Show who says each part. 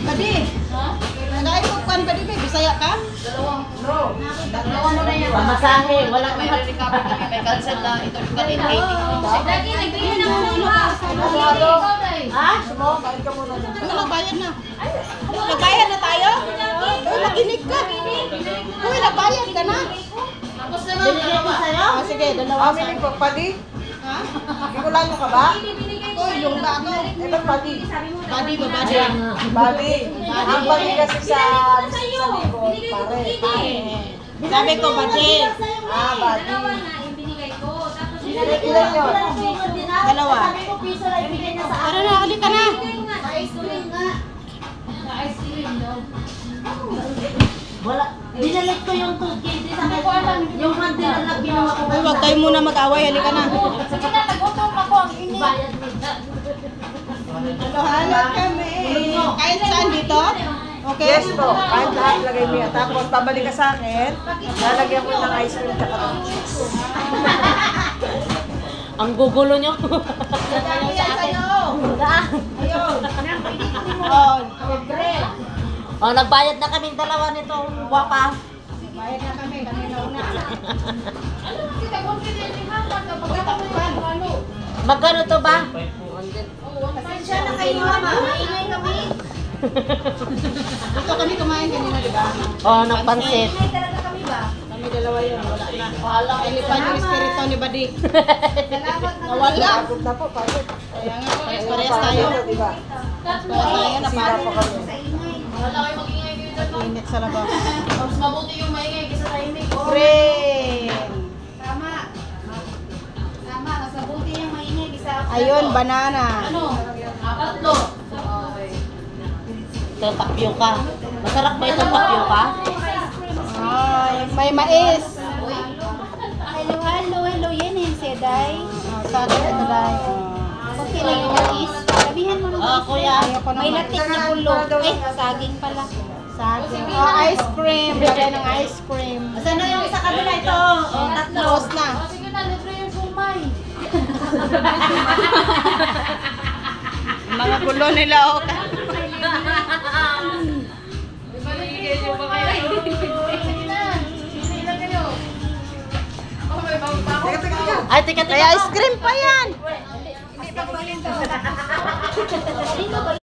Speaker 1: Badi. Nagaay mo kan badi kay Bisaya ka? Dalawa mo na yan.
Speaker 2: Pamasahe, wala
Speaker 1: May recover kami, may cancel na ito yung kanina 80.
Speaker 3: Lagi, nagbigay na muna ba?
Speaker 2: Ha? Sumakay ka muna.
Speaker 1: Ano, nagbayad na. Nagbayad na tayo? Uy, nakinig ka. Uy, nagbayad ka na.
Speaker 2: Binigay ko sa'yo?
Speaker 1: Sige, dalawa sa
Speaker 2: Binigay ko, padi?
Speaker 1: Ha?
Speaker 2: Bicolano ka ba?
Speaker 1: Uy, yung bago.
Speaker 2: Ito, padi.
Speaker 1: Badi ba, badi?
Speaker 2: Badi. Ang padi kasi sa libo, pare.
Speaker 1: Sabi ko, badi.
Speaker 2: Ah, badi.
Speaker 3: Ilan
Speaker 2: yun?
Speaker 1: Dalawa. Tara na, huli ka na.
Speaker 3: Wala. Dinalit ko yung 2 sa akin. Yung mantin na ginawa ko.
Speaker 1: Uy, huwag kayo muna mag-away, halika na.
Speaker 3: Sige na, nag-utong ako ang ini. Bayad mo.
Speaker 1: Halo kami. Kahit saan dito? Okay?
Speaker 2: Yes po, kahit lahat lagay mo yan. Tapos pabalik ka sa akin, lalagyan ko ng ice cream tsaka ng cheese.
Speaker 3: Ang gugulo nyo.
Speaker 1: Sabi yan sa'yo. Ayun. Oh, bread.
Speaker 3: Oh, nagbayad na kaming dalawa nito. Guwapa.
Speaker 1: Bayad na kami na una.
Speaker 3: Magkano to ba?
Speaker 1: Pasensya na kayo, mama. Maingay kami. Dito kami kumain kanina, di ba?
Speaker 3: Oh, nagpansit.
Speaker 1: Kami dalawa yun, wala na. Wala, ilipan yung espiritu ni Badi. Nawala.
Speaker 2: Pagod na po, pagod.
Speaker 1: Kaya nga, parehas tayo.
Speaker 2: Diba?
Speaker 1: Parehas tayo,
Speaker 2: Sila
Speaker 1: napagod.
Speaker 2: po kami.
Speaker 4: Wala kayo mag-ingay kayo dyan.
Speaker 1: Init sa labas.
Speaker 4: Mas mabuti yung maingay kaysa tahimik.
Speaker 1: Green.
Speaker 4: Tama. Tama, mas mabuti yung maingay kaysa
Speaker 1: Ayun, banana.
Speaker 4: ano? Tatlo.
Speaker 3: Ito, tapioca. Masarap ba itong tapioca?
Speaker 1: Ay, may mais.
Speaker 4: Hello, yan yung seday.
Speaker 1: Sa atin ito dahil.
Speaker 4: Okay lang yung mais. Sabihan mo
Speaker 3: Oh, kuya.
Speaker 4: may latik na ulo. Saging pala.
Speaker 1: Saging. Oh, ice cream. Lagay ng ice cream.
Speaker 3: Saan na yung sa kabila ito? Oh, tatlo.
Speaker 1: Tapos na.
Speaker 4: Sige na, libre yung sumay.
Speaker 1: Mga gulo nila, oh.
Speaker 4: Ibigay nyo ba kayo? Sige na. Sige na kayo. Oh, may bawang tao.
Speaker 3: Ay, tika,
Speaker 1: Kaya ice cream pa yan.
Speaker 4: Hindi pa